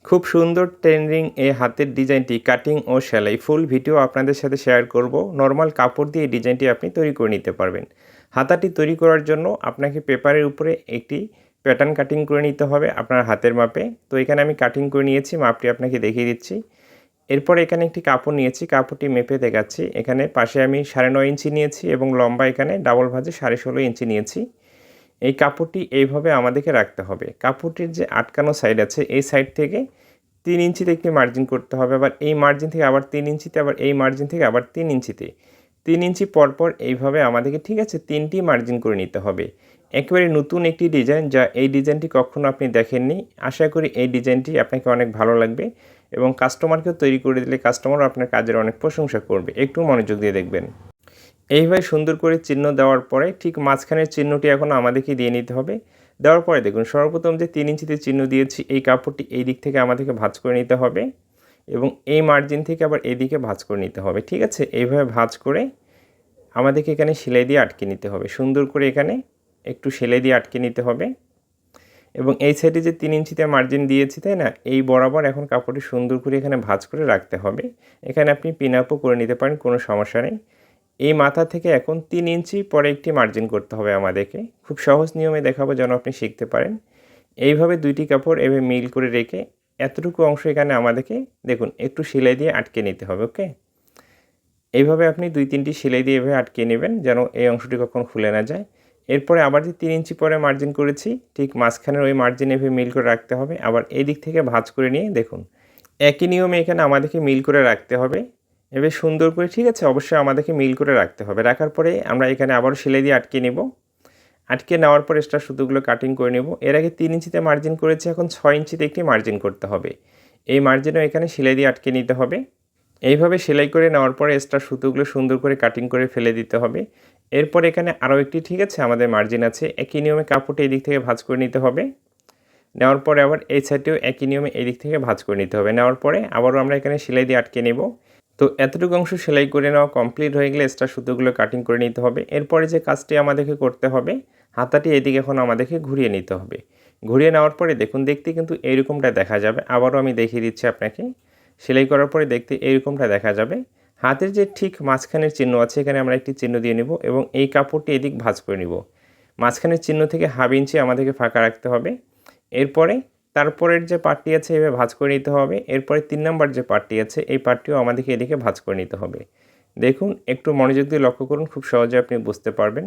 খুব সুন্দর ট্রেন্ডিং এই হাতের ডিজাইনটি কাটিং ও সেলাই ফুল ভিডিও আপনাদের সাথে শেয়ার করব। নরমাল কাপড় দিয়ে এই ডিজাইনটি আপনি তৈরি করে নিতে পারবেন। হাতাটি তৈরি করার জন্য আপনাকে পেপারের উপরে একটি প্যাটার্ন কাটিং করে নিতে হবে আপনার হাতের মাপে। তো এখানে আমি কাটিং করে নিয়েছি, মাপটি আপনাকে দেখিয়ে দিচ্ছি। এরপর এখানে একটি কাপড় নিয়েছি, কাপড়টি মেপে দেখাচ্ছি। এখানে পাশে আমি 9.5 ইঞ্চি নিয়েছি এবং লম্বা এখানে ডাবল ভাঁজে 16.5 ইঞ্চি নিয়েছি। এই কাপড়টি এইভাবে আমাদেরকে রাখতে হবে। কাপড়টির যে আটকানো সাইড আছে এই সাইড থেকে 3 ইঞ্চিতে একটি মার্জিন করতে হবে, আবার এই মার্জিন থেকে আবার 3 ইঞ্চিতে, আবার এই মার্জিন থেকে আবার 3 ইঞ্চিতে। 3 ইঞ্চি পরপর এইভাবে আমাদেরকে ঠিক আছে 3টি মার্জিন করে নিতে হবে। একেবারে নতুন একটি ডিজাইন, যা এই ডিজাইনটি কখনো আপনি দেখেননি। আশা করি এই ডিজাইনটি আপনাকে অনেক ভালো লাগবে এবং কাস্টমারকেও তৈরি করে দিলে কাস্টমারও আপনার কাজের অনেক প্রশংসা করবে। একটু মনোযোগ দিয়ে দেখবেন। এইভাবে সুন্দর করে চিহ্ন দেওয়ার পরে ঠিক মাঝখানের চিহ্নটি এখন আমাদেরকে দিয়ে নিতে হবে। দেওয়ার পরে দেখুন সর্বপ্রথম যে 3 ইঞ্চিতে চিহ্ন দিয়েছি এই কাপড়টি এই দিক থেকে আমাদেরকে ভাঁজ করে নিতে হবে এবং এই মার্জিন থেকে আবার এদিকে ভাঁজ করে নিতে হবে। ঠিক আছে, এইভাবে ভাঁজ করে আমাদেরকে এখানে সেলাই দিয়ে আটকে নিতে হবে। সুন্দর করে এখানে একটু সেলাই দিয়ে আটকে নিতে হবে এবং এই সাইডে যে 3 ইঞ্চিতে মার্জিন দিয়েছি তাই না, এই বরাবর এখন কাপড়টি সুন্দর করে এখানে ভাঁজ করে রাখতে হবে। এখানে আপনি পিন আপও করে নিতে পারেন, কোনো সমস্যা নেই। এই মাথা থেকে এখন 3 ইঞ্চি পরে একটি মার্জিন করতে হবে আমাদেরকে। খুব সহজ নিয়মে দেখাবো যেন আপনি শিখতে পারেন। এইভাবে দুইটি কাপড় এভাবে মিল করে রেখে এতটুকু অংশ এখানে আমাদেরকে দেখুন একটু সেলাই দিয়ে আটকে নিতে হবে। ওকে, এইভাবে আপনি 2-3টি সেলাই দিয়ে এভাবে আটকে নেবেন যেন এই অংশটি কখনো খুলে না যায়। এরপরে আবার যে 3 ইঞ্চি পরে মার্জিন করেছি ঠিক মাঝখানের ওই মার্জিন এভাবে মিল করে রাখতে হবে। আবার এই দিক থেকে ভাঁজ করে নিয়ে দেখুন একই নিয়মে এখানে আমাদেরকে মিল করে রাখতে হবে। এভাবে সুন্দর করে ঠিক আছে, অবশ্যই আমাদেরকে মিল করে রাখতে হবে। রাখার পরে আমরা এখানে আবারও সেলাই দিয়ে আটকে নেব। আটকে নেওয়ার পর এক্সট্রা সুতোগুলো কাটিং করে নেব। এর আগে 3 ইঞ্চিতে মার্জিন করেছি, এখন 6 ইঞ্চিতে একটি মার্জিন করতে হবে। এই মার্জিনও এখানে সেলাই দিয়ে আটকে নিতে হবে। এইভাবে সেলাই করে নেওয়ার পরে এক্সট্রা সুতোগুলো সুন্দর করে কাটিং করে ফেলে দিতে হবে। এরপর এখানে আরও একটি ঠিক আছে আমাদের মার্জিন আছে, একই নিয়মে কাপড়টা এই দিক থেকে ভাঁজ করে নিতে হবে। নেওয়ার পরে আবার এই সাইডেও একই নিয়মে এই দিক থেকে ভাঁজ করে নিতে হবে। নেওয়ার পরে আবারও আমরা এখানে সেলাই দিয়ে আটকে নেব। তো এতটুকু অংশ সেলাই করে নেওয়া কমপ্লিট হয়ে গেলে এক্সট্রা সুতোগুলো কাটিং করে নিতে হবে। এরপরে যে কাজটি আমাদেরকে করতে হবে, হাতাটি এদিকে এখন আমাদেরকে ঘুরিয়ে নিতে হবে। ঘুরিয়ে নেওয়ার পরে দেখুন দেখতে কিন্তু এইরকমটা দেখা যাবে। আবারও আমি দেখিয়ে দিচ্ছি আপনাকে। সেলাই করার পরে দেখতে এইরকমটা দেখা যাবে। হাতের যে ঠিক মাঝখানের চিহ্ন আছে এখানে আমরা একটি চিহ্ন দিয়ে নেব এবং এই কাপড়টি এদিক ভাঁজ করে নেব। মাঝখানের চিহ্ন থেকে 1/2 ইঞ্চি আমাদেরকে ফাঁকা রাখতে হবে। এরপরে তারপরের যে পার্টটি আছে এভাবে ভাঁজ করে নিতে হবে। এরপরে 3 নাম্বার যে পার্টটি আছে এই পার্টটিও আমাদেরকে এদিকে ভাঁজ করে নিতে হবে। দেখুন একটু মনোযোগ দিয়ে লক্ষ্য করুন, খুব সহজে আপনি বুঝতে পারবেন।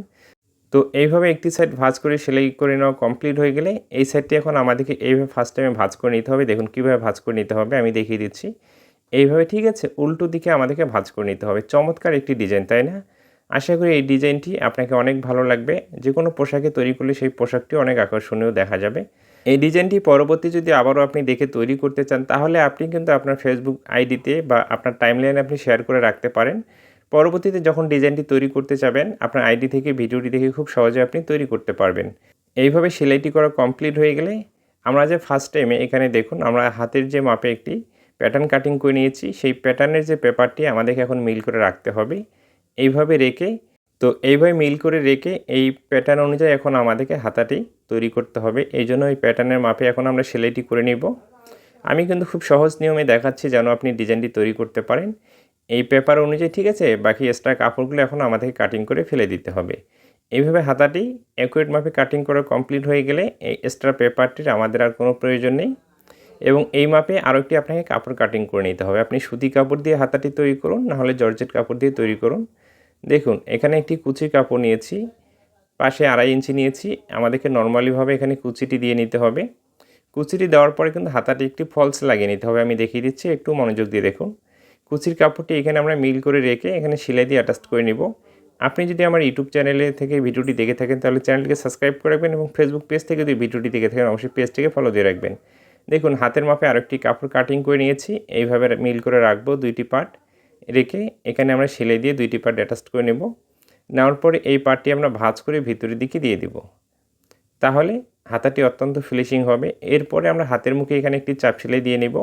তো এইভাবে একটি সাইড ভাঁজ করে সেলাই করে নেওয়া কমপ্লিট হয়ে গেলে এই সাইডটি এখন আমাদেরকে এইভাবে ফার্স্ট টাইমে ভাঁজ করে নিতে হবে। দেখুন কীভাবে ভাঁজ করে নিতে হবে আমি দেখিয়ে দিচ্ছি। এইভাবে ঠিক আছে উল্টো দিকে আমাদেরকে ভাঁজ করে নিতে হবে। চমৎকার একটি ডিজাইন, তাই না? আশা করি এই ডিজাইনটি আপনাকে অনেক ভালো লাগবে। যে কোনো পোশাকে তৈরি করলে সেই পোশাকটি অনেক আকর্ষণীয় দেখা যাবে। এই ডিজাইনটি পরবর্তী যদি আবারও আপনি দেখে তৈরি করতে চান তাহলে আপনি কিন্তু আপনার ফেসবুক আইডিতে বা আপনার টাইমলাইনে আপনি শেয়ার করে রাখতে পারেন। পরবর্তীতে যখন ডিজাইনটি তৈরি করতে যাবেন আপনার আইডি থেকে ভিডিওটি দেখে খুব সহজে আপনি তৈরি করতে পারবেন। এইভাবে সেলাইটি করা কমপ্লিট হয়ে গেলে আমরা যে ফার্স্ট টাইমে এখানে দেখুন আমরা হাতের যে মাপে একটি প্যাটার্ন কাটিং করে নিয়েছি, সেই প্যাটার্নের যে পেপারটি আমাদেরকে এখন মিল করে রাখতে হবে। এইভাবে রেখে তো এইভাবে মিল করে রেখে এই প্যাটার্ন অনুযায়ী এখন আমাদেরকে হাতাটি তৈরি করতে হবে। এই জন্য এই প্যাটার্নের মাপে এখন আমরা সেলাইটি করে নিব। আমি কিন্তু খুব সহজ নিয়মে দেখাচ্ছি যেন আপনি ডিজাইনটি তৈরি করতে পারেন। এই পেপার অনুযায়ী ঠিক আছে, বাকি এক্সট্রা কাপড়গুলো এখন আমাদেরকে কাটিং করে ফেলে দিতে হবে। এইভাবে হাতাটি অ্যাকুরেট মাপে কাটিং করা কমপ্লিট হয়ে গেলে এই এক্সট্রা পেপারটির আমাদের আর কোনো প্রয়োজন নেই এবং এই মাপে আরও একটি আপনাকে কাপড় কাটিং করে নিতে হবে। আপনি সুতি কাপড় দিয়ে হাতাটি তৈরি করুন, নাহলে জর্জেট কাপড় দিয়ে তৈরি করুন। দেখুন এখানে একটি কুচি কাপড় নিয়েছি, পাশে 2.5 ইঞ্চি নিয়েছি। আমাদেরকে নর্মালিভাবে এখানে কুচিটি দিয়ে নিতে হবে। কুচিটি দেওয়ার পরে কিন্তু হাতাটি একটি ফলস লাগিয়ে নিতে হবে। আমি দেখিয়ে দিচ্ছি, একটু মনোযোগ দিয়ে দেখুন। কুচির কাপড়টি এখানে আমরা মিল করে রেখে এখানে সেলাই দিয়ে অ্যাটাচ করে নিব। আপনি যদি আমার ইউটিউব চ্যানেলে থেকে ভিডিওটি দেখে থাকেন তাহলে চ্যানেলটিকে সাবস্ক্রাইব করে রাখবেন এবং ফেসবুক পেজ থেকে যদি ভিডিওটি দেখে থাকেন অবশ্যই পেজটিকে ফলো দিয়ে রাখবেন। দেখুন হাতের মাপে আরেকটি কাপড় কাটিং করে নিয়েছি। এইভাবে মিল করে রাখবো দুইটি পার্ট রেখে এখানে আমরা সেলাই দিয়ে দুইটি পার্ট অ্যাটাচ করে নেব। নেওয়ার পরে এই পার্টটি আমরা ভাঁজ করে ভিতরের দিকে দিয়ে দিব, তাহলে হাতাটি অত্যন্ত ফিনিশিং হবে। এরপরে আমরা হাতের মুখে এখানে একটি চাপ সেলাই দিয়ে নেব।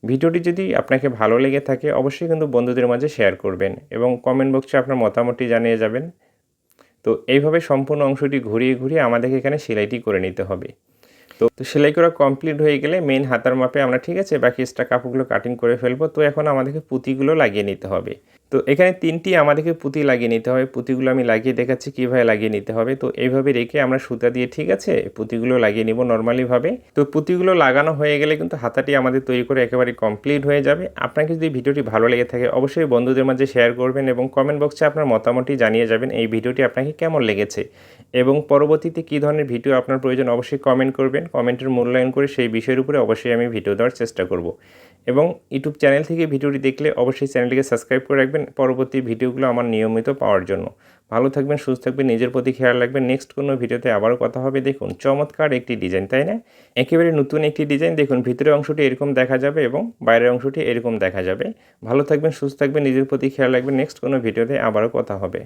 ভিডিওটি যদি আপনাকে ভালো লেগে থাকে অবশ্যই কিন্তু বন্ধুদের মাঝে শেয়ার করবেন এবং কমেন্ট বক্সে আপনার মতামতটি জানিয়ে যাবেন। তো এইভাবে সম্পূর্ণ অংশটি ঘুরিয়ে ঘুরিয়ে আমাদেরকে এখানে সেলাইটি করে নিতে হবে। তো সেলাই করা কমপ্লিট হয়ে গেলে মেইন হাতার মাপে আমরা ঠিক আছে বাকি এক্সট্রা কাপড়গুলো কাটিং করে ফেলবো। তো এখন আমাদেরকে পুঁতিগুলো লাগিয়ে নিতে হবে। তো এখানে 3টি আমাদেরকে পুঁতি লাগিয়ে নিতে হবে। পুঁতিগুলো আমি লাগিয়ে দেখাচ্ছি কীভাবে লাগিয়ে নিতে হবে। তো এইভাবে রেখে আমরা সুতা দিয়ে ঠিক আছে পুঁতিগুলো লাগিয়ে নিব নরমালিভাবে। তো পুঁতিগুলো লাগানো হয়ে গেলে কিন্তু হাতাটি আমাদের তৈরি করে একেবারে কমপ্লিট হয়ে যাবে। আপনাকে যদি ভিডিওটি ভালো লেগে থাকে অবশ্যই বন্ধুদের মাঝে শেয়ার করবেন এবং কমেন্ট বক্সে আপনার মতামতটি জানিয়ে যাবেন এই ভিডিওটি আপনাকে কেমন লেগেছে এবং পরবর্তীতে কী ধরনের ভিডিও আপনার প্রয়োজন অবশ্যই কমেন্ট করবেন। কমেন্টের মূল্যায়ন করে সেই বিষয়ের উপরে অবশ্যই আমি ভিডিও দেওয়ার চেষ্টা করব এবং ইউটিউব চ্যানেল থেকে ভিডিওটি দেখলে অবশ্যই চ্যানেলটিকে সাবস্ক্রাইব করে রাখবেন পরবর্তী ভিডিওগুলো আমার নিয়মিত পাওয়ার জন্য। ভালো থাকবেন, সুস্থ থাকবেন, নিজের প্রতি খেয়াল রাখবেন। নেক্সট কোনো ভিডিওতে আবারও কথা হবে। দেখুন চমৎকার একটি ডিজাইন, তাই না? একেবারে নতুন একটি ডিজাইন। দেখুন ভিতরের অংশটি এরকম দেখা যাবে এবং বাইরের অংশটি এরকম দেখা যাবে। ভালো থাকবেন, সুস্থ থাকবেন, নিজের প্রতি খেয়াল রাখবেন। নেক্সট কোনো ভিডিওতে আবারও কথা হবে।